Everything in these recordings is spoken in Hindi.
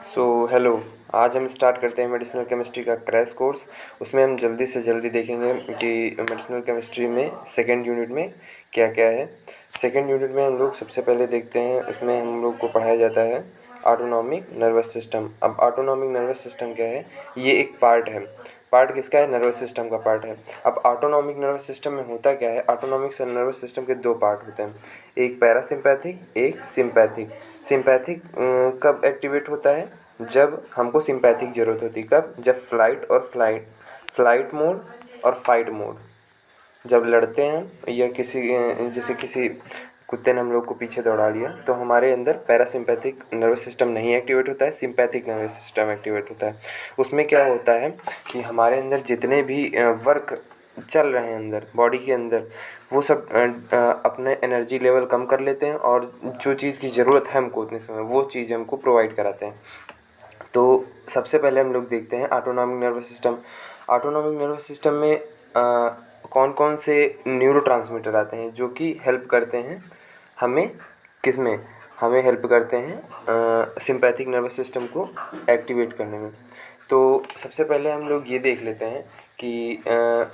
हेलो। आज हम स्टार्ट करते हैं मेडिसिनल केमिस्ट्री का क्रैश कोर्स। उसमें हम जल्दी से जल्दी देखेंगे कि मेडिसिनल केमिस्ट्री में सेकेंड यूनिट में क्या क्या है। सेकेंड यूनिट में हम लोग सबसे पहले देखते हैं, उसमें हम लोग को पढ़ाया जाता है ऑटोनॉमिक नर्वस सिस्टम। अब ऑटोनॉमिक नर्वस सिस्टम क्या है? ये एक पार्ट है। पार्ट किसका है? नर्वस सिस्टम का पार्ट है। अब ऑटोनॉमिक नर्वस सिस्टम में होता क्या है? ऑटोनॉमिक नर्वस सिस्टम के दो पार्ट होते हैं, एक पैरासिम्पैथिक, एक सिम्पैथिक। सिम्पैथिक कब एक्टिवेट होता है? जब हमको सिम्पैथिक ज़रूरत होती है। कब? जब फ्लाइट मोड और फाइट मोड, जब लड़ते हैं या किसी जैसे किसी कुत्ते ने हम लोग को पीछे दौड़ा लिया तो हमारे अंदर पैरासिम्पैथिक नर्वस सिस्टम नहीं एक्टिवेट होता है, सिम्पैथिक नर्वस सिस्टम एक्टिवेट होता है। उसमें क्या होता है कि हमारे अंदर जितने भी वर्क चल रहे हैं अंदर बॉडी के अंदर, वो सब अपने एनर्जी लेवल कम कर लेते हैं और जो चीज़ की ज़रूरत है हमको उतने समय, वो चीज़ हमको प्रोवाइड कराते हैं। तो सबसे पहले हम लोग देखते हैं autonomic nervous system. Autonomic nervous system में कौन कौन से न्यूरोट्रांसमीटर आते हैं जो कि हेल्प करते हैं हमें, किस में? हमें हेल्प करते हैं सिंपैथिक नर्वस सिस्टम को एक्टिवेट करने में। तो सबसे पहले हम लोग ये देख लेते हैं कि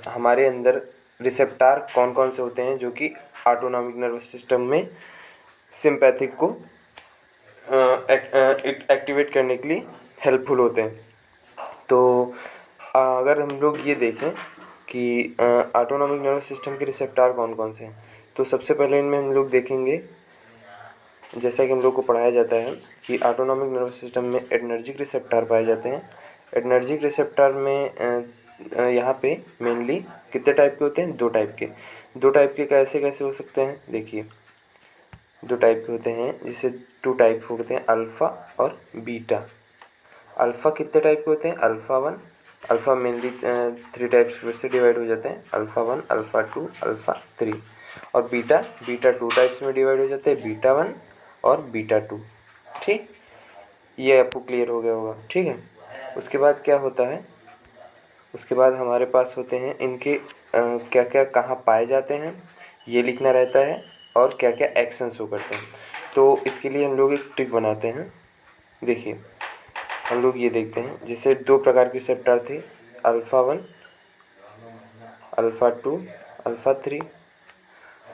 हमारे अंदर रिसेप्टार कौन कौन से होते हैं जो कि ऑटोनॉमिक नर्वस सिस्टम में सिंपैथिक को एक्टिवेट करने के लिए हेल्पफुल होते हैं। तो अगर हम लोग ये देखें कि ऑटोनॉमिक नर्वस सिस्टम के रिसेप्टार कौन कौन से हैं, तो सबसे पहले इनमें हम लोग देखेंगे, जैसा कि हम लोग को पढ़ाया जाता है कि ऑटोनॉमिक नर्वस सिस्टम में एडर्जिक रिसेप्टार पाए जाते हैं। एडर्जिक रिसेप्टार में यहाँ पे मेनली कितने टाइप के होते हैं? दो टाइप के। दो टाइप के कैसे कैसे हो सकते हैं? देखिए, दो टाइप के होते हैं, जिसे टू टाइप होते हैं, अल्फ़ा और बीटा। अल्फ़ा कितने टाइप के होते हैं? Alpha one. Alpha mainly three types फिर से डिवाइड हो जाते हैं, alpha one, alpha two, alpha three. और बीटा, बीटा टू टाइप्स में डिवाइड हो जाते हैं, बीटा वन और बीटा टू। ठीक, ये आपको क्लियर हो गया होगा। ठीक है। उसके बाद क्या होता है? उसके बाद हमारे पास होते हैं इनके क्या क्या कहाँ पाए जाते हैं, ये लिखना रहता है, और क्या क्या एक्शन शो करते हैं। तो इसके लिए हम लोग एक ट्रिक बनाते हैं। देखिए, हम लोग ये देखते हैं, जैसे दो प्रकार के रिसेप्टर थे, alpha one, alpha two, alpha three,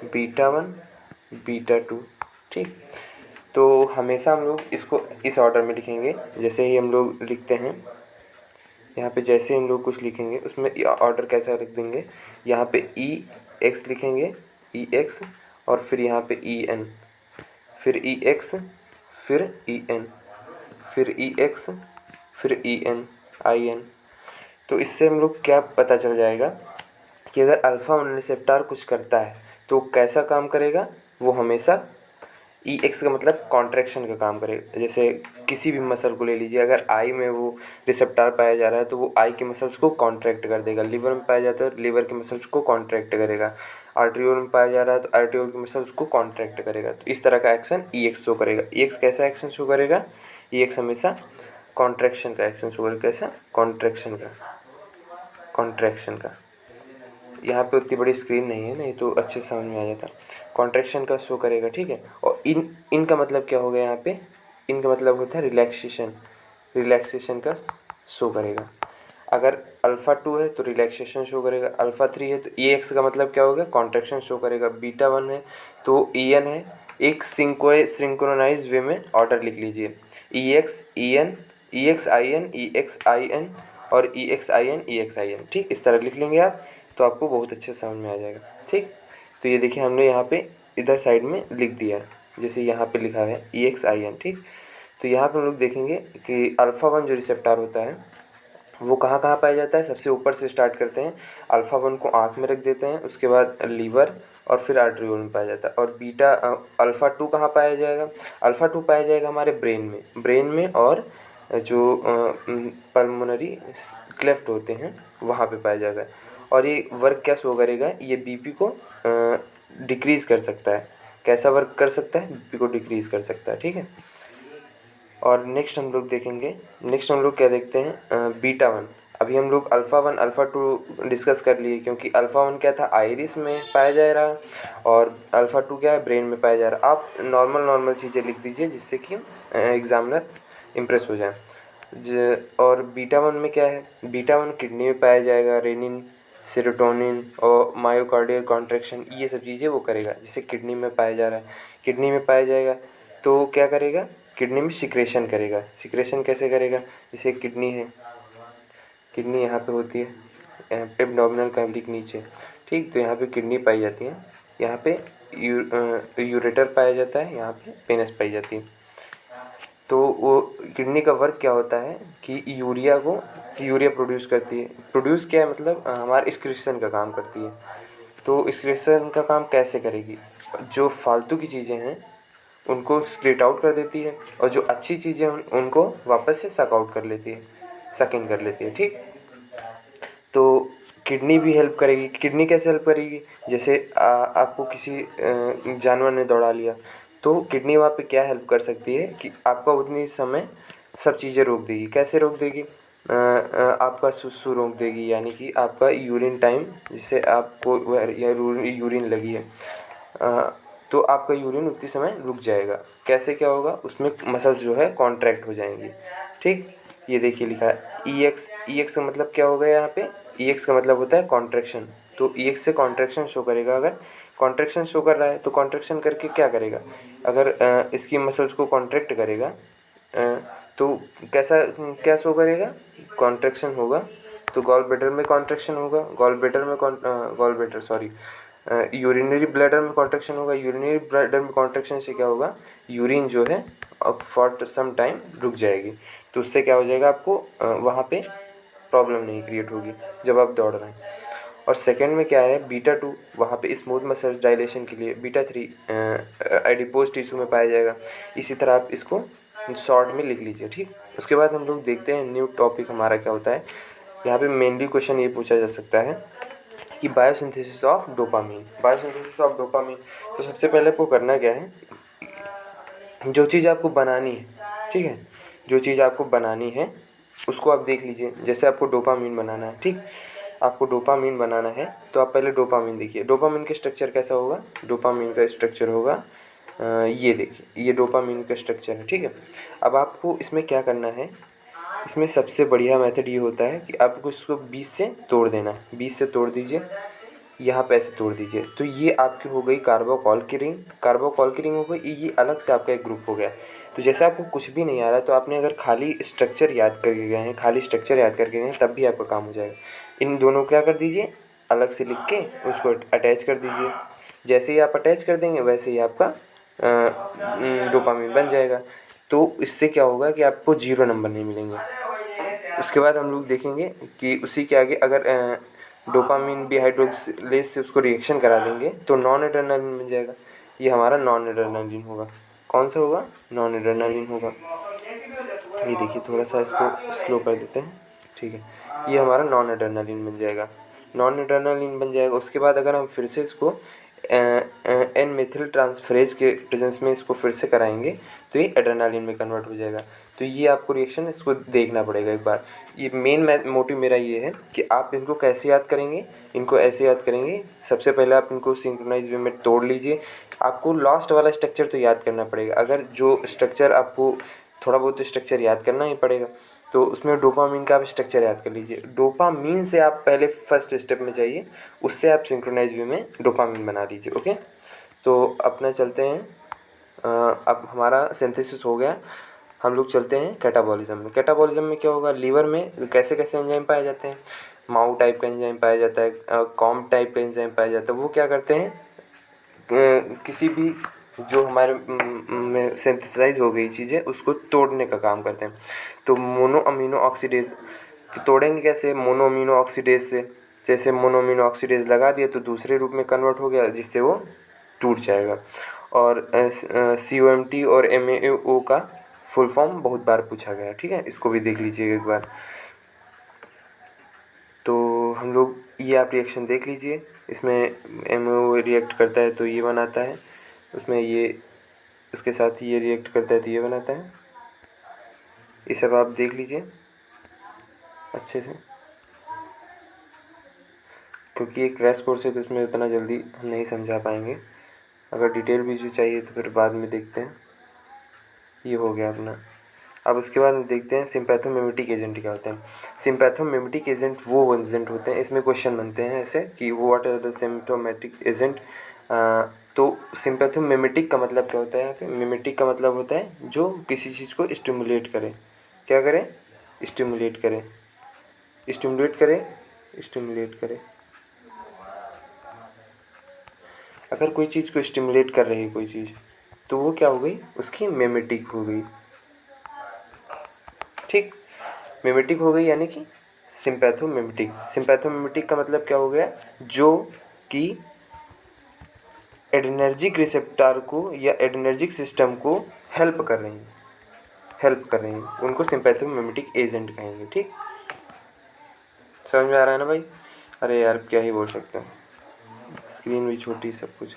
beta one, beta two. ठीक, तो हमेशा हम लोग इसको इस ऑर्डर में लिखेंगे। जैसे ही हम लोग लिखते हैं यहाँ पे, जैसे हम लोग कुछ लिखेंगे उसमें ऑर्डर कैसा लिख देंगे, यहाँ पे ई एक्स लिखेंगे, ई एक्स, और फिर यहाँ पे ई एन, फिर ई एक्स, फिर ई एन, फिर ई एक्स, फिर ई एन, आई एन। तो इससे हम लोग क्या पता चल जाएगा कि अगर अल्फ़ा वन रिसेप्टर कुछ करता है तो कैसा काम करेगा? वो हमेशा ई एक्स का मतलब कॉन्ट्रैक्शन का काम करेगा। जैसे किसी भी मसल को ले लीजिए, अगर आई में वो रिसेप्टर पाया जा रहा है तो वो आई के मसल्स को कॉन्ट्रैक्ट कर देगा। लिवर में पाया जाता है तो लिवर के मसल्स को कॉन्ट्रैक्ट करेगा। आर्ट्रियोल में पाया जा रहा है तो आर्ट्रियोल के मसल्स को कॉन्ट्रैक्ट करेगा। तो इस तरह का एक्शन ई एक्स शो करेगा। ई एक्स कैसा एक्शन शो करेगा? ई एक्स हमेशा कॉन्ट्रैक्शन का एक्शन शो करेगा। कैसा? कॉन्ट्रैक्शन का। यहाँ पे उतनी बड़ी स्क्रीन नहीं है, नहीं तो अच्छे से समझ में आ जाता। कॉन्ट्रैक्शन का शो करेगा। ठीक है। और इनका मतलब क्या हो गया यहाँ पे? इनका मतलब होता है रिलैक्सेशन का शो करेगा। अगर अल्फ़ा टू है तो रिलैक्सेशन शो करेगा, अल्फ़ा थ्री है तो ई एक्स का मतलब क्या होगा? कॉन्ट्रैक्शन शो करेगा, बीटा वन है तो ई एन है। एक सिंक्रोनाइज वे में ऑर्डर लिख लीजिए, E X E N, E X I N, E X I N, और E X I N, E X I N. ठीक, इस तरह लिख लेंगे आप तो आपको बहुत अच्छे समझ में आ जाएगा। ठीक, तो ये देखिए हमने यहाँ पे इधर साइड में लिख दिया है, जैसे यहाँ पे लिखा है ई एक्स आई एन। ठीक, तो यहाँ पे हम लोग देखेंगे कि अल्फ़ा वन जो रिसेप्टर होता है वो कहाँ कहाँ पाया जाता है। सबसे ऊपर से स्टार्ट करते हैं, अल्फ़ा वन को आँख में रख देते हैं, उसके बाद लीवर और फिर आर्ट्रियोल में पाया जाता है। और बीटा अल्फ़ा टू कहाँ पाया जाएगा? अल्फ़ा टू पाया जाएगा हमारे ब्रेन में और जो पल्मोनरी क्लेफ्ट होते हैं वहाँ पे पाया जाएगा। और ये वर्क क्या शो करेगा? ये बीपी को डिक्रीज़ कर सकता है। कैसा वर्क कर सकता है? बीपी को डिक्रीज़ कर सकता है। ठीक है। और नेक्स्ट हम लोग देखेंगे, नेक्स्ट हम लोग क्या देखते हैं? Beta one. अभी हम लोग alpha one alpha two discuss कर लिए, क्योंकि अल्फ़ा वन क्या था? आइरिस में पाया जा रहा है, और अल्फ़ा टू क्या है? ब्रेन में पाया जा रहा है। आप नॉर्मल चीज़ें लिख दीजिए जिससे कि एग्जामिनर इम्प्रेस हो जाए। और बीटा वन में क्या है, बीटा वन किडनी में पाया जाएगा, रेनिन, सेरोटोनिन और मायोकार्डियल कॉन्ट्रैक्शन, ये सब चीज़ें वो करेगा। जैसे किडनी में पाया जा रहा है, किडनी में पाया जाएगा तो क्या करेगा, किडनी में सिक्रेशन करेगा। सिक्रेशन कैसे करेगा, जैसे किडनी है, किडनी यहाँ पे होती है, यहाँ पे एब्डोमिनल कैविटी के नीचे, ठीक। तो यहाँ पे किडनी पाई जाती है, यहाँ पे यूरेटर पाया जाता है, यहाँ पे पेनिस पाई जाती है। तो वो किडनी का वर्क क्या होता है कि यूरिया प्रोड्यूस करती है। प्रोड्यूस क्या है मतलब हमारे एक्सक्रीशन का काम करती है। तो एक्सक्रीशन का काम कैसे करेगी, जो फालतू की चीज़ें हैं उनको एक्सक्रीट आउट कर देती है, और जो अच्छी चीज़ें उनको वापस से सक आउट कर लेती है, सक इन कर लेती है, ठीक। तो किडनी भी हेल्प करेगी। किडनी कैसे हेल्प करेगी, जैसे आपको किसी जानवर ने दौड़ा लिया, तो किडनी वहाँ पे क्या हेल्प कर सकती है कि आपका उतनी समय सब चीज़ें रोक देगी। कैसे रोक देगी, आपका सुसु रोक देगी, यानी कि आपका यूरिन टाइम, जिससे आपको यूरिन लगी है तो आपका यूरिन उतनी समय रुक जाएगा। कैसे क्या होगा, उसमें मसल्स जो है कॉन्ट्रैक्ट हो जाएंगी, ठीक। ये देखिए लिखा है ई एक्स। ई एक्स का मतलब क्या होगा, यहाँ पे ई एक्स का मतलब होता है कॉन्ट्रैक्शन। तो ई एक्स से कॉन्ट्रैक्शन शो करेगा। अगर कॉन्ट्रैक्शन शो कर रहा है तो कॉन्ट्रैक्शन करके क्या करेगा, अगर इसकी मसल्स को कॉन्ट्रैक्ट करेगा तो कैसा क्या शो करेगा, कॉन्ट्रैक्शन होगा। तो गॉल ब्लैडर में कॉन्ट्रैक्शन होगा, यूरिनरी ब्लैडर में कॉन्ट्रैक्शन होगा। यूरिनरी ब्लैडर में कॉन्ट्रैक्शन से क्या होगा, यूरिन जो है फॉर सम टाइम रुक जाएगी। तो उससे क्या हो जाएगा, आपको वहाँ पे प्रॉब्लम नहीं क्रिएट होगी जब आप दौड़ रहे हैं। और सेकंड में क्या है, बीटा टू, वहाँ पे स्मूथ मसल डायलेशन के लिए। बीटा थ्री एडिपोज टिश्यू में पाया जाएगा। इसी तरह आप इसको शॉर्ट में लिख लीजिए, ठीक। उसके बाद हम लोग देखते हैं न्यू टॉपिक हमारा क्या होता है। यहाँ पे मेनली क्वेश्चन ये पूछा जा सकता है कि biosynthesis of dopamine. Biosynthesis of dopamine, तो सबसे पहले आपको करना क्या है, जो चीज़ आपको बनानी है, ठीक है, जो चीज़ आपको बनानी है उसको आप देख लीजिए। जैसे आपको डोपामीन बनाना है, ठीक, आपको डोपामीन बनाना है तो आप पहले डोपामीन देखिए। डोपामीन का स्ट्रक्चर कैसा होगा, डोपामीन का स्ट्रक्चर होगा ये देखिए, ये डोपामीन का स्ट्रक्चर है, ठीक है। अब आपको इसमें क्या करना है, इसमें सबसे बढ़िया मेथड ये होता है कि आपको इसको 20 से तोड़ देना है। 20 से तोड़ दीजिए, यहाँ पे ऐसे तोड़ दीजिए, तो ये आपकी हो गई कार्बोकॉल की रिंग हो गई। ये अलग से आपका एक ग्रुप हो गया। तो जैसे आपको कुछ भी नहीं आ रहा है तो आपने अगर खाली स्ट्रक्चर याद करके गए हैं, तब भी आपका काम हो जाएगा। इन दोनों को क्या कर दीजिए, अलग से लिख के उसको अटैच कर दीजिए। जैसे ही आप अटैच कर देंगे वैसे ही आपका डोपामीन बन जाएगा। तो इससे क्या होगा कि आपको 0 नंबर नहीं मिलेंगे। उसके बाद हम लोग देखेंगे कि उसी के आगे अगर डोपामीन डिहाइड्रोक्सिलेज से उसको रिएक्शन करा देंगे तो नॉन एड्रेनालिन बन जाएगा। ये हमारा नॉन एड्रेनालिन होगा। कौन सा होगा, नॉन एड्रेनालिन होगा। ये देखिए थोड़ा सा इसको स्लो कर देते हैं, ठीक है। ये हमारा नॉन एड्रेनालिन बन जाएगा, नॉन एड्रेनालिन बन जाएगा। उसके बाद अगर हम फिर से इसको एन मेथिल ट्रांसफरेज के प्रेजेंस में इसको फिर से कराएंगे तो ये एड्रेनालिन में कन्वर्ट हो जाएगा। तो ये आपको रिएक्शन इसको देखना पड़ेगा एक बार। ये मेन मोटिव मेरा ये है कि आप इनको कैसे याद करेंगे, इनको ऐसे याद करेंगे। सबसे पहले आप इनको सिंक्रोनाइज वे में तोड़ लीजिए। आपको लास्ट वाला स्ट्रक्चर तो याद करना पड़ेगा। अगर जो स्ट्रक्चर आपको थोड़ा बहुत स्ट्रक्चर याद करना ही पड़ेगा, तो उसमें डोपामीन का आप स्ट्रक्चर याद कर लीजिए। डोपामीन से आप पहले फर्स्ट स्टेप में जाइए, उससे आप सिंक्रोनाइज वे में डोपामीन बना लीजिए, ओके। तो अपना चलते हैं, अब हमारा सिंथेसिस हो गया, हम लोग चलते हैं कैटाबॉलिज्म में। कैटाबॉलिज्म में क्या होगा, लीवर में कैसे कैसे एंजाइम पाए जाते हैं। माउ टाइप का एंजाइम पाया जाता है, कॉम टाइप का एंजाइम पाया जाता है। वो क्या करते हैं, किसी भी जो हमारे में सिंथेसाइज हो गई चीज़ें उसको तोड़ने का काम करते हैं। तो मोनो अमीनो ऑक्सीडेज तोड़ेंगे कैसे, मोनो अमीनो ऑक्सीडेज से। जैसे मोनो अमीनो ऑक्सीडेज लगा दिया तो दूसरे रूप में कन्वर्ट हो गया, जिससे वो टूट जाएगा। और COMT और MAO का फुल फॉर्म बहुत बार पूछा गया है, ठीक है, इसको भी देख लीजिएगा एक बार। तो हम लोग ये आप रिएक्शन देख लीजिए, इसमें MAO रिएक्ट करता है तो ये बनाता है, उसमें ये उसके साथ ये रिएक्ट करता है तो ये बनाता है। ये सब आप देख लीजिए अच्छे से, क्योंकि ये क्रैश कोर्स है तो इसमें उतना जल्दी हम नहीं समझा पाएंगे। अगर डिटेल भी जो चाहिए तो फिर बाद में देखते हैं। ये हो गया अपना अब उसके बाद हम देखते हैं सिम्पैथोमिमेटिक एजेंट क्या होते हैं। सिम्पैथोमिमेटिक एजेंट वो एजेंट होते हैं, इसमें क्वेश्चन बनते हैं ऐसे कि व्हाट आर द सिम्पैथोमेटिक एजेंट। तो सिम्पैथोमिमेटिक का मतलब क्या होता है यहाँ पे? मिमेटिक का मतलब होता है जो किसी चीज़ को स्टिमुलेट करे। क्या करे? स्टिमुलेट करे, स्टिमुलेट करे, स्टिमुलेट करे। अगर कोई चीज़ को स्टिमुलेट कर रही है कोई चीज़, तो वो क्या हो गई? उसकी मिमेटिक हो गई। ठीक, मिमेटिक हो गई यानी कि सिम्पैथोमिमेटिक। सिम्पैथोमिमेटिक का मतलब क्या हो गया? जो कि एड्रेनर्जिक रिसेप्टर को या एड्रेनर्जिक सिस्टम को हेल्प कर रही हैं, हेल्प कर रही हैं, उनको सिम्पैथोमिमेटिक एजेंट कहेंगे। ठीक, समझ में आ रहा है ना भाई? अरे यार क्या ही बोल सकते हैं, स्क्रीन भी छोटी, सब कुछ।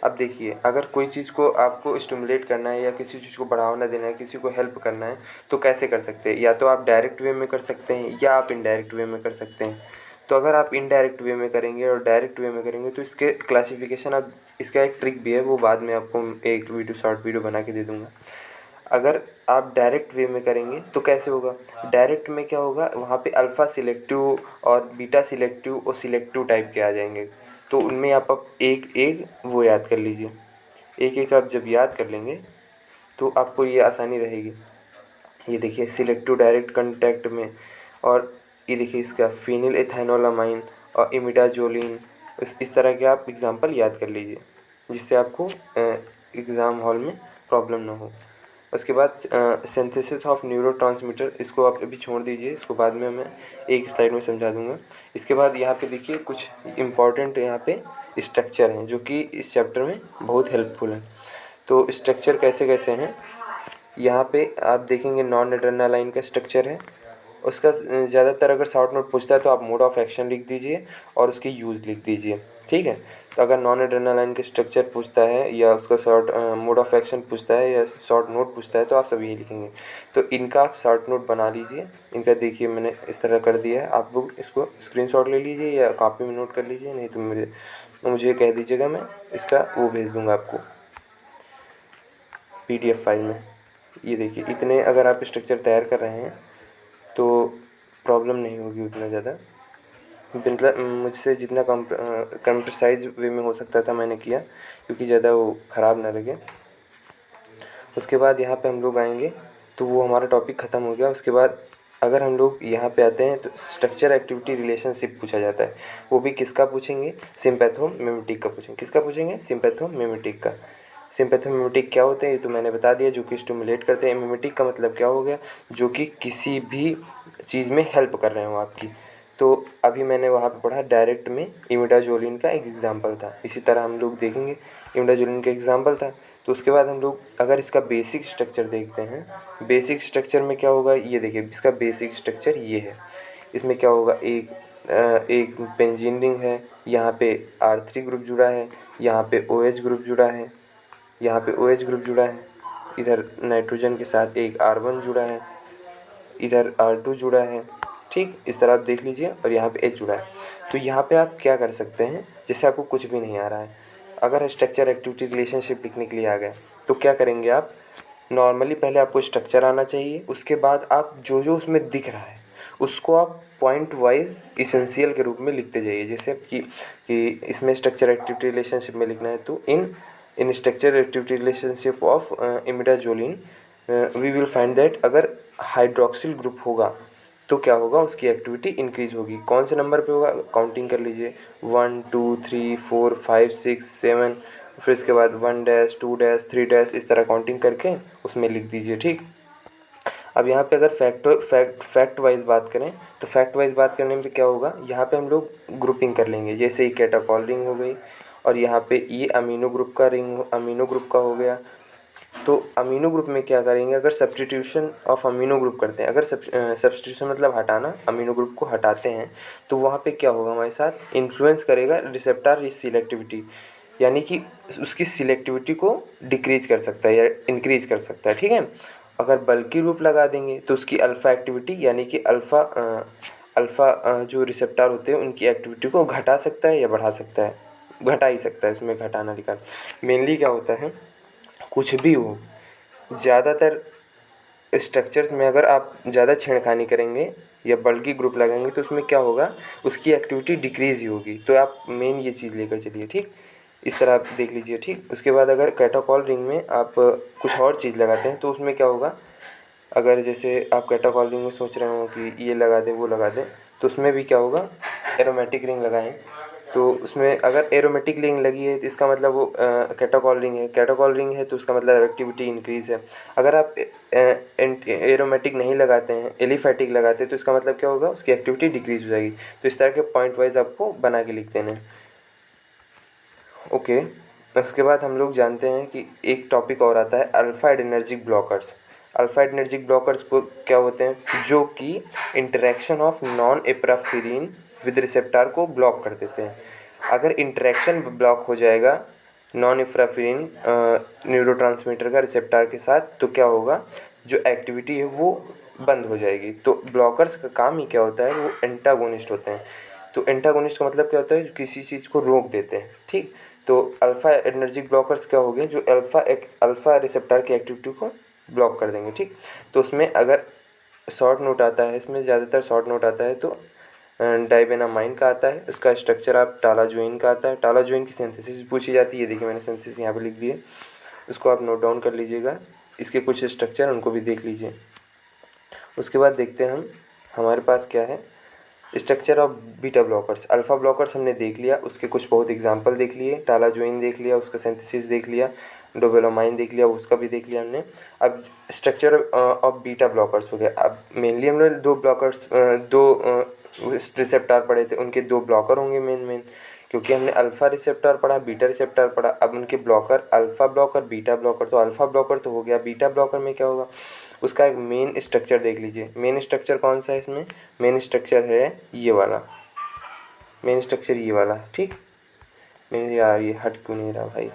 अब देखिए, अगर कोई चीज़ को आपको स्टिमुलेट करना है या किसी चीज़ को बढ़ावा देना है, किसी को हेल्प करना है, तो कैसे कर सकते हैं? या तो आप डायरेक्ट वे में कर सकते हैं या आप इनडायरेक्ट वे में कर सकते हैं। तो अगर आप इनडायरेक्ट वे में करेंगे और डायरेक्ट वे में करेंगे तो इसके क्लासिफिकेशन, अब इसका एक ट्रिक भी है, वो बाद में आपको एक वीडियो, शॉर्ट वीडियो बना के दे दूँगा। अगर आप डायरेक्ट वे में करेंगे तो कैसे होगा? डायरेक्ट में क्या होगा? वहाँ पे अल्फ़ा सिलेक्टिव और बीटा सिलेक्टिव और सिलेक्टिव टाइप के आ जाएंगे। तो उनमें आप अब एक एक वो याद कर लीजिए। एक एक आप जब याद कर लेंगे तो आपको ये आसानी रहेगी। ये देखिए सिलेक्टिव डायरेक्ट कांटेक्ट में, और ये देखिए इसका फिनिल एथेनोलामाइन और इमिडाजोलिन, इस तरह के आप एग्जांपल याद कर लीजिए, जिससे आपको एग्ज़ाम हॉल में प्रॉब्लम ना हो। उसके बाद सिंथेसिस ऑफ न्यूरोट्रांसमीटर, इसको आप अभी छोड़ दीजिए, इसको बाद में मैं एक स्लाइड में समझा दूंगा। इसके बाद यहाँ पे देखिए कुछ इम्पॉर्टेंट यहाँ पे स्ट्रक्चर हैं जो कि इस चैप्टर में बहुत हेल्पफुल हैं। तो स्ट्रक्चर कैसे कैसे हैं यहाँ पे आप देखेंगे। नॉन एड्रेनालाइन का स्ट्रक्चर है, उसका ज़्यादातर अगर शॉर्ट नोट पूछता है तो आप मोड ऑफ एक्शन लिख दीजिए और उसकी यूज़ लिख दीजिए। ठीक है, तो अगर नॉन एड्रेनालाइन के स्ट्रक्चर पूछता है या उसका शॉर्ट मोड ऑफ एक्शन पूछता है या शॉर्ट नोट पूछता है तो आप सब यही लिखेंगे। तो इनका आप शॉर्ट नोट बना लीजिए। इनका देखिए मैंने इस तरह कर दिया है, आप लोग इसको स्क्रीनशॉट ले लीजिए या कॉपी में नोट कर लीजिए, नहीं तो मुझे कह दीजिएगा, मैं इसका वो भेज दूँगा आपको PDF फाइल में। ये देखिए, इतने अगर आप स्ट्रक्चर तैयार कर रहे हैं तो प्रॉब्लम नहीं होगी उतना ज़्यादा। मतलब मुझसे जितना कंप्यूटराइज वे में हो सकता था मैंने किया, क्योंकि ज़्यादा वो ख़राब ना लगे। उसके बाद यहाँ पे हम लोग आएंगे तो वो हमारा टॉपिक ख़त्म हो गया। उसके बाद अगर हम लोग यहाँ पे आते हैं तो स्ट्रक्चर एक्टिविटी रिलेशनशिप पूछा जाता है। वो भी किसका पूछेंगे? सिम्पैथोमिमेटिक का पूछेंगे। किसका पूछेंगे? सिम्पैथोमिमेटिक का। सिम्पैथोमिमेटिक क्या होते हैं ये तो मैंने बता दिया, जो कि स्टिमुलेट करते हैं। मिमेटिक का मतलब क्या हो गया? जो कि किसी भी चीज़ में हेल्प कर रहे हो आपकी। तो अभी मैंने वहाँ पे पढ़ा डायरेक्ट में इमिडाजोलिन का एक एग्जांपल था, इसी तरह हम लोग देखेंगे इमिडाजोलिन का एग्जांपल था। तो उसके बाद हम लोग अगर इसका बेसिक स्ट्रक्चर देखते हैं, बेसिक स्ट्रक्चर में क्या होगा? ये देखिए, इसका बेसिक स्ट्रक्चर ये है। इसमें क्या होगा? एक बेंजीन रिंग है, यहाँ पे R3 ग्रुप जुड़ा है, यहाँ पे OH ग्रुप जुड़ा है, यहाँ पे OH ग्रुप जुड़ा है, इधर नाइट्रोजन के साथ एक R1 जुड़ा है, इधर R2 जुड़ा है। ठीक, इस तरह आप देख लीजिए, और यहाँ पे H जुड़ा है। तो यहाँ पे आप क्या कर सकते हैं, जैसे आपको कुछ भी नहीं आ रहा है, अगर स्ट्रक्चर एक्टिविटी रिलेशनशिप लिखने के लिए आ गए तो क्या करेंगे आप? नॉर्मली पहले आपको स्ट्रक्चर आना चाहिए, उसके बाद आप जो जो उसमें दिख रहा है उसको आप पॉइंट वाइज इसेंशियल के रूप में लिखते जाइए। जैसे कि इसमें स्ट्रक्चर एक्टिविटी रिलेशनशिप में लिखना है तो in structure activity relationship of imidazoline we will find that अगर हाइड्रोक्सिल ग्रुप होगा तो क्या होगा? उसकी एक्टिविटी इंक्रीज होगी। कौन से नंबर पे होगा? काउंटिंग कर लीजिए, 1 2 3 4 5 6 7, फिर इसके बाद 1 डैश 2 डैश 3 डैश, इस तरह काउंटिंग करके उसमें लिख दीजिए। ठीक, अब यहाँ पे अगर फैक्ट वाइज बात करें तो फैक्ट वाइज बात करने में क्या होगा? यहाँ पे हम लोग ग्रुपिंग कर लेंगे, जैसे ये कैटाकॉल रिंग हो गई, और यहाँ पे ये अमीनो ग्रुप का हो गया। तो अमीनो ग्रुप में क्या करेंगे? अगर सब्स्टिट्यूशन ऑफ अमीनो ग्रुप करते हैं, अगर सब्स्टिट्यूशन मतलब हटाना, अमीनो ग्रुप को हटाते हैं, तो वहाँ पे क्या होगा हमारे साथ? इन्फ्लुएंस करेगा रिसेप्टर सिलेक्टिविटी, यानी कि उसकी सिलेक्टिविटी को डिक्रीज कर सकता है या इंक्रीज कर सकता है। ठीक है, अगर बल्कि रूप लगा देंगे तो उसकी अल्फ़ा एक्टिविटी, यानी कि अल्फ़ा जो रिसेप्टर होते हैं उनकी एक्टिविटी को घटा सकता है या बढ़ा सकता है? घटा ही सकता है, इसमें घटाना लिखा। मेनली क्या होता है, कुछ भी हो, ज़्यादातर स्ट्रक्चर्स में अगर आप ज़्यादा छेड़खानी करेंगे या बल्कि ग्रुप लगाएंगे तो उसमें क्या होगा, उसकी एक्टिविटी डिक्रीज़ ही होगी। तो आप मेन ये चीज़ लेकर चलिए, ठीक। इस तरह आप देख लीजिए, ठीक। उसके बाद अगर कैटाकॉल रिंग में आप कुछ और चीज़ लगाते हैं तो उसमें क्या होगा, अगर जैसे आप कैटाकॉल रिंग में सोच रहे हो कि ये लगा दें वो लगा दें, तो उसमें भी क्या होगा, एरोमेटिक रिंग लगाएं। तो उसमें अगर एरोमेटिक रिंग लगी है तो इसका मतलब वो कैटाकॉल रिंग है। कैटाकॉल रिंग है तो उसका मतलब एक्टिविटी इंक्रीज़ है। अगर आप एरोमेटिक नहीं लगाते हैं, एलिफैटिक लगाते हैं, तो इसका मतलब क्या होगा, उसकी एक्टिविटी डिक्रीज़ हो जाएगी। तो इस तरह के पॉइंट वाइज आपको बना के लिख देना है। ओके। उसके बाद हम लोग जानते हैं कि एक टॉपिक और आता है alpha adrenergic blockers. Alpha adrenergic blockers को क्या होते हैं, जो कि interaction of norepinephrine with receptor को ब्लॉक कर देते हैं। अगर इंटरेक्शन ब्लॉक हो जाएगा नॉन एपराफ्रिन न्यूरोट्रांसमीटर का रिसेप्टर के साथ, तो क्या होगा, जो एक्टिविटी है वो बंद हो जाएगी। तो ब्लॉकर्स का काम ही क्या होता है, वो एंटागोनिस्ट होते हैं। तो एंटागोनिस्ट का मतलब क्या होता है, किसी चीज़ को रोक देते हैं, ठीक। तो अल्फ़ा एनर्जिक ब्लॉकर्स क्या हो गए, जो अल्फ़ा रिसेप्टर की एक्टिविटी को ब्लॉक कर देंगे, ठीक। तो उसमें अगर शॉर्ट नोट आता है, इसमें ज़्यादातर शॉर्ट नोट आता है तो डाइबेनामाइन का आता है। उसका स्ट्रक्चर आप टालाजोइन का आता है। टालाजोइन की सिंथेसिस पूछी जाती है। ये देखिए मैंने सिंथेसिस यहाँ पे लिख दी है, उसको आप नोट डाउन कर लीजिएगा। इसके कुछ स्ट्रक्चर उनको भी देख लीजिए। उसके बाद देखते हैं हम, हमारे पास क्या है, structure of beta blockers. Alpha blockers हमने देख लिया, उसके कुछ बहुत एग्जांपल देख लिए। टालाजोइन देख लिया, उसका सिंथेसिस देख लिया। डोबेलामाइन देख लिया, उसका भी देख लिया हमने। अब स्ट्रक्चर ऑफ बीटा ब्लॉकर्स हो गया। अब मेनली हमने दो रिसेप्टर पढ़े थे, उनके दो ब्लॉकर होंगे मेन क्योंकि हमने अल्फ़ा रिसेप्टर पढ़ा, बीटा रिसेप्टर पढ़ा। अब उनके blocker alpha blocker, beta blocker. तो अल्फ़ा ब्लॉकर तो हो गया। बीटा ब्लॉकर में क्या होगा, उसका एक मेन स्ट्रक्चर देख लीजिए। मेन स्ट्रक्चर कौन सा है इसमें, मेन स्ट्रक्चर है ये वाला। मेन स्ट्रक्चर ये वाला, ठीक। मेरे यार ये हट क्यों नहीं रहा भाई,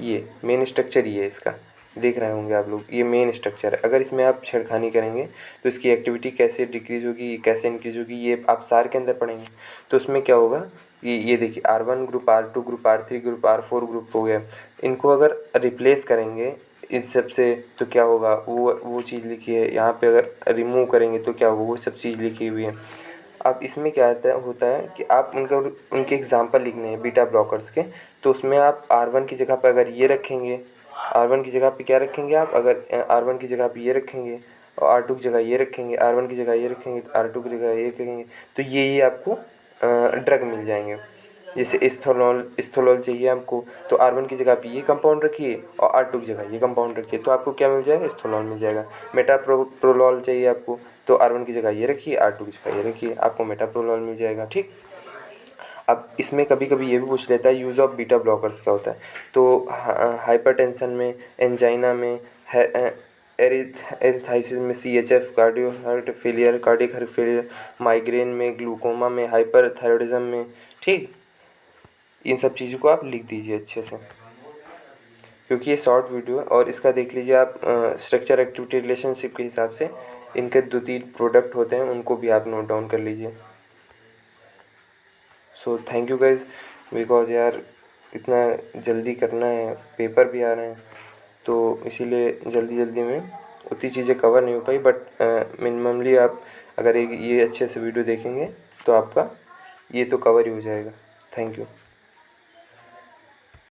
ये मेन स्ट्रक्चर ये है इसका, देख रहे होंगे आप लोग। ये मेन स्ट्रक्चर है। अगर इसमें आप छेड़खानी करेंगे तो इसकी एक्टिविटी कैसे डिक्रीज़ होगी, कैसे इंक्रीज़ होगी, ये आप सार के अंदर पढ़ेंगे। तो उसमें क्या होगा, ये देखिए R1 group, R2 group, R3 group, R4 group हो गया। इनको अगर रिप्लेस करेंगे इस सब से तो क्या होगा, वो चीज़ लिखी है यहाँ पे। अगर रिमूव करेंगे तो क्या होगा, वो सब चीज़ लिखी हुई है। अब इसमें क्या होता है कि आप उनके एग्जांपल लिखने हैं बीटा ब्लॉकर्स के। तो उसमें आप R1 की जगह पर अगर ये रखेंगे, R1 की जगह पे क्या रखेंगे आप, अगर R1 की जगह पे ये रखेंगे और R2 की जगह ये रखेंगे, R1 की जगह ये रखेंगे तो R2 की जगह ये रखेंगे, तो ये आपको ड्रग मिल जाएंगे। जैसे इस्थोलॉल चाहिए आपको, तो R1 की जगह पे ये कंपाउंड रखिए और R2 की जगह ये कंपाउंड रखिए, तो आपको क्या मिल जाएगा, इस्थोलॉल मिल जाएगा। मेटाप्रोलोल चाहिए आपको, तो R1 की जगह ये रखिए, R2 की जगह ये रखिए, आपको मेटाप्रोलोल मिल जाएगा, ठीक। अब इसमें कभी कभी ये भी पूछ लेता है यूज़ ऑफ बीटा ब्लॉकर्स क्या होता है। तो हाइपरटेंशन में, एंजाइना में, एरिथाइसिस में, CHF cardio heart failure, cardiac heart failure, migraine में, ग्लूकोमा में, हाइपरथायरॉयडिज्म में, ठीक। इन सब चीज़ों को आप लिख दीजिए अच्छे से, क्योंकि ये शॉर्ट वीडियो है। और इसका देख लीजिए आप स्ट्रक्चर एक्टिविटी रिलेशनशिप के हिसाब से इनके 2-3 प्रोडक्ट होते हैं, उनको भी आप नोट डाउन कर लीजिए। So thank you guys, because यार इतना जल्दी करना है, पेपर भी आ रहे हैं, तो इसीलिए जल्दी जल्दी में उतनी चीज़ें कवर नहीं हो पाई। बट मिनिममली आप अगर ये अच्छे से वीडियो देखेंगे तो आपका ये तो कवर ही हो जाएगा। Thank you.